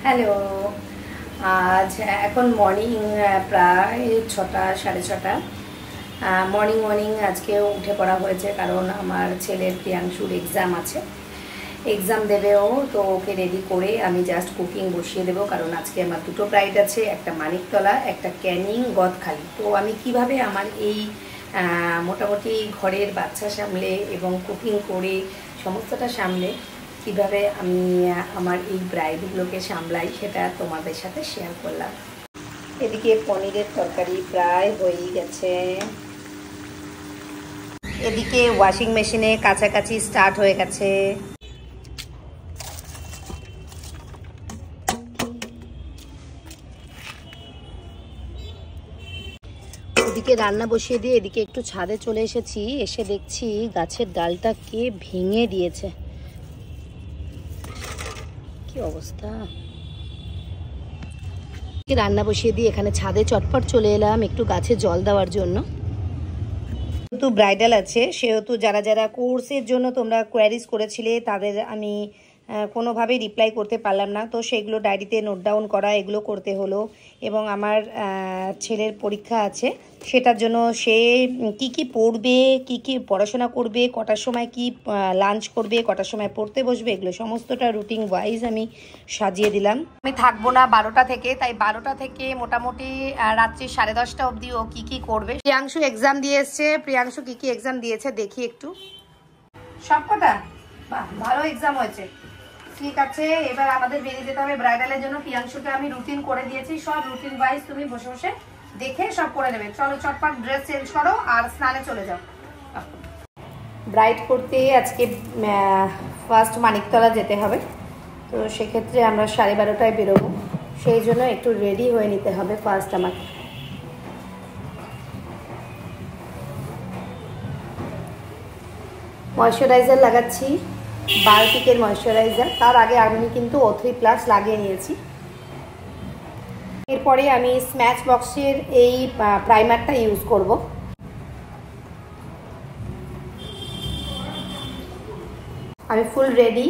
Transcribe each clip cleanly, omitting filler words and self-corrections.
Hello. আজ এখন morning প্রায় 6টা 6:30। মর্নিং আজকে উঠে পড়া হয়েছে, কারণ আমার ছেলের প্রিয়াংশুর এক্সাম আছে, এক্সাম দেবেও। তো ওকে রেডি করে আমি জাস্ট কুকিং বসিয়ে দেবো, কারণ আজকে আমার দুটো ব্রাইড আছে, একটা মানিকতলা, একটা ক্যানিং গদখালি। তো আমি কিভাবে আমার এই মোটামুটি ঘরের বাচ্চা সামলে এবং কুকিং করে সমস্তটা সামলে কিভাবে আমি আমার এই ব্রাইডগুলোকে সামলাই, সেটা তোমাদের সাথে শেয়ার করলাম। এদিকে পনিরের তরকারি প্রায় হয়েই গেছে, এদিকে ওয়াশিং মেশিনে কাছাকাছি স্টার্ট হয়ে গেছে। ওদিকে রান্না বসিয়ে দিয়ে এদিকে একটু ছাদে চলে এসেছি, এসে দেখছি গাছের ডালটা কে ভেঙে দিয়েছে, কি অবস্থা। রান্না বসিয়ে দিয়ে এখানে ছাদে চটপট চলে এলাম একটু গাছে জল দেওয়ার জন্য। যেহেতু ব্রাইডাল আছে, সেহেতু যারা যারা কোর্সের জন্য তোমরা কোয়ারিজ করেছিলে তাদের আমি কোনোভাবেই রিপ্লাই করতে পারলাম না, তো সেগুলো ডায়েরিতে নোট ডাউন করা, এগুলো করতে হলো। এবং আমার ছেলের পরীক্ষা আছে, সেটার জন্য সে কি কি পড়বে, কি কি পড়াশোনা করবে, কটার সময় কি লাঞ্চ করবে, কটার সময় পড়তে বসবে, এগুলো সমস্তটা রুটিন ওয়াইজ আমি সাজিয়ে দিলাম। আমি থাকবো না 12টা থেকে, তাই 12টা থেকে মোটামুটি রাত্রি 10:30 অবধি ও কি কি করবে। প্রিয়াংশু এক্সাম দিয়ে এসছে, প্রিয়াংশু কি কি এক্সাম দিয়েছে দেখি একটু। সবকটা বাহ, ভালো এক্সাম হয়েছে, ঠিক আছে। এবার আমাদের বেরিয়ে যেতে হবে ব্রাইডালের জন্য। প্রিয়াংশুকে আমি রুটিন করে দিয়েছি, সব রুটিন ওয়াইজ তুমি বসে বসে দেখে সব করে নেবে। চলো চটপট ড্রেস চেঞ্জ করো আর স্নানে চলে যাও। ব্রাইড করতে আজকে ফার্স্ট মানিকতলা যেতে হবে, তো সেক্ষেত্রে আমরা 12:30টায় বেরোবো, সেই জন্য একটু রেডি হয়ে নিতে হবে ফার্স্ট আমাকে। ময়শ্চারাইজার লাগাচ্ছি, বায়োটিকের ময়শ্চারাইজার। তার আগে আমি কিন্তু O3+ লাগিয়ে নিয়েছি। এরপরে আমি স্ম্যাচ বক্সের এই প্রাইমারটা ইউজ করব। আমি ফুল রেডি,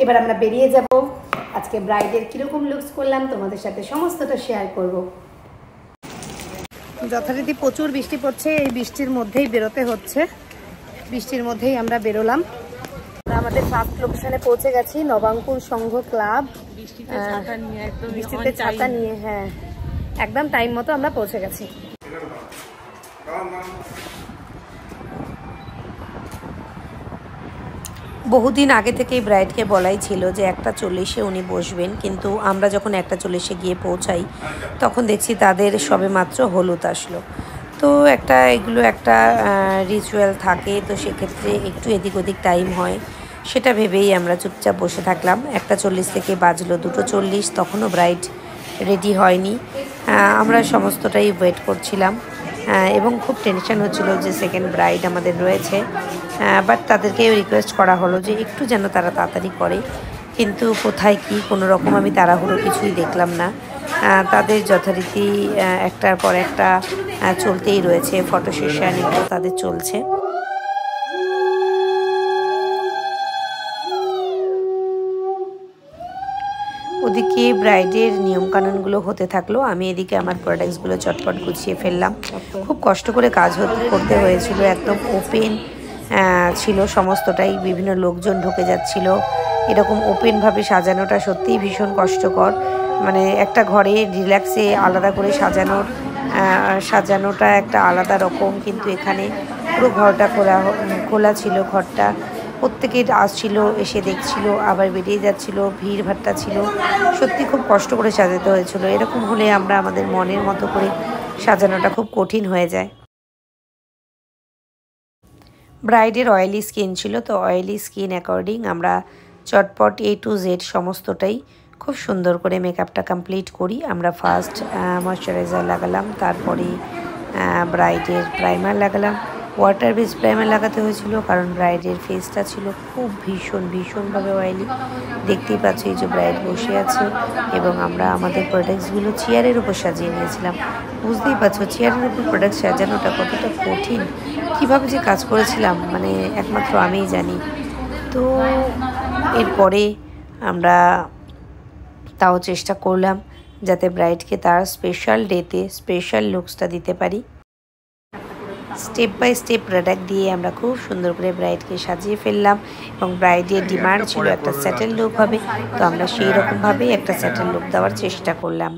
এবার আমরা বেরিয়ে যাব। আজকে ব্রাইডের কীরকম লুকস করলাম তোমাদের সাথে সমস্তটা শেয়ার করব। যথারীতি প্রচুর বৃষ্টি পড়ছে, এই বৃষ্টির মধ্যেই বেরোতে হচ্ছে, বৃষ্টির মধ্যেই আমরা বেরোলাম। আমাদের ফার্স্ট লোকেশনে পৌঁছে গেছি, নবাঙ্কুর সংঘ ক্লাব। বৃষ্টিতে ছাতা নিয়ে, হ্যাঁ একদম টাইম মতো আমরা পৌঁছে গেছি। বহুদিন আগে থেকেই ব্রাইডকে বলাই ছিল যে 1:40-এ উনি বসবেন, কিন্তু আমরা যখন 1:40-এ গিয়ে পৌঁছাই তখন দেখছি তাদের সবে মাত্র হলুদ আসলো। তো এগুলো একটা রিচুয়াল থাকে, তো সেক্ষেত্রে একটু এদিক ওদিক টাইম হয়, সেটা ভেবেই আমরা চুপচাপ বসে থাকলাম। 1:40 থেকে বাজলো 2:40, তখনও ব্রাইড রেডি হয়নি। আমরা সমস্তটাই ওয়েট করছিলাম এবং খুব টেনশন হচ্ছিল যে সেকেন্ড ব্রাইড আমাদের রয়েছে, বাট তাদেরকেও রিকোয়েস্ট করা হলো যে একটু যেন তারা তাড়াতাড়ি করে, কিন্তু কোথায় কি কোনো রকম আমি তাড়াহুড়ো কিছুই দেখলাম না। তাদের যথারীতি একটার পর একটা চলতেই রয়েছে, ফটো সেশন এগুলো তাদের চলছে। ওদিকে ব্রাইডের নিয়মকানুনগুলো হতে থাকলো, আমি এদিকে আমার প্রোডাক্টসগুলো চটপট গুছিয়ে ফেললাম। খুব কষ্ট করে কাজ করতে হয়েছিল, একদম ওপেন ছিল সমস্তটাই, বিভিন্ন লোকজন ঢুকে যাচ্ছিল। এরকম ওপেনভাবে সাজানোটা সত্যিই ভীষণ কষ্টকর, মানে একটা ঘরে রিল্যাক্সে আলাদা করে সাজানোটা একটা আলাদা রকম, কিন্তু এখানে পুরো ঘরটা খোলা ছিল। ঘরটা প্রত্যেকের আসছিল, এসে দেখছিল, আবার বেরিয়ে যাচ্ছিল, ভিড় ভাট্টা ছিল, সত্যি খুব কষ্ট করে সাজাতে হয়েছিল। এরকম হলে আমরা আমাদের মনের মতো করে সাজানোটা খুব কঠিন হয়ে যায়। ব্রাইডের অয়েলি স্কিন ছিল, তো অয়েলি স্কিন অ্যাকর্ডিং আমরা চটপট A to Z সমস্তটাই খুব সুন্দর করে মেকআপটা কমপ্লিট করি। আমরা ফার্স্ট ময়শ্চারাইজার লাগালাম, তারপরে ব্রাইডের প্রাইমার লাগালাম। ওয়াটার বেস প্রাইমার লাগাতে হয়েছিল, কারণ ব্রাইডের ফেসটা ছিল খুব ভীষণভাবে অয়েলি। দেখতেই পাচ্ছ এই যে ব্রাইড বসে আছে, এবং আমরা আমাদের প্রোডাক্টসগুলো চেয়ারের উপর সাজিয়ে নিয়েছিলাম। বুঝতেই পারছো চেয়ারের উপর প্রোডাক্ট সাজানোটা কতটা কঠিন, কীভাবে যে কাজ করেছিলাম মানে একমাত্র আমিই জানি। তো এরপরে আমরা তাও চেষ্টা করলাম যাতে ব্রাইডকে তার স্পেশাল ডেতে স্পেশাল লুকসটা দিতে পারি। স্টেপ বাই স্টেপ প্রোডাক্ট দিয়ে আমরা খুব সুন্দর করে ব্রাইডকে সাজিয়ে ফেললাম এবং ব্রাইডের ডিমান্ড ছিল একটা সেটেল লুক হবে, তো আমরা সেই রকমভাবেই একটা সেটেল লুক দেওয়ার চেষ্টা করলাম।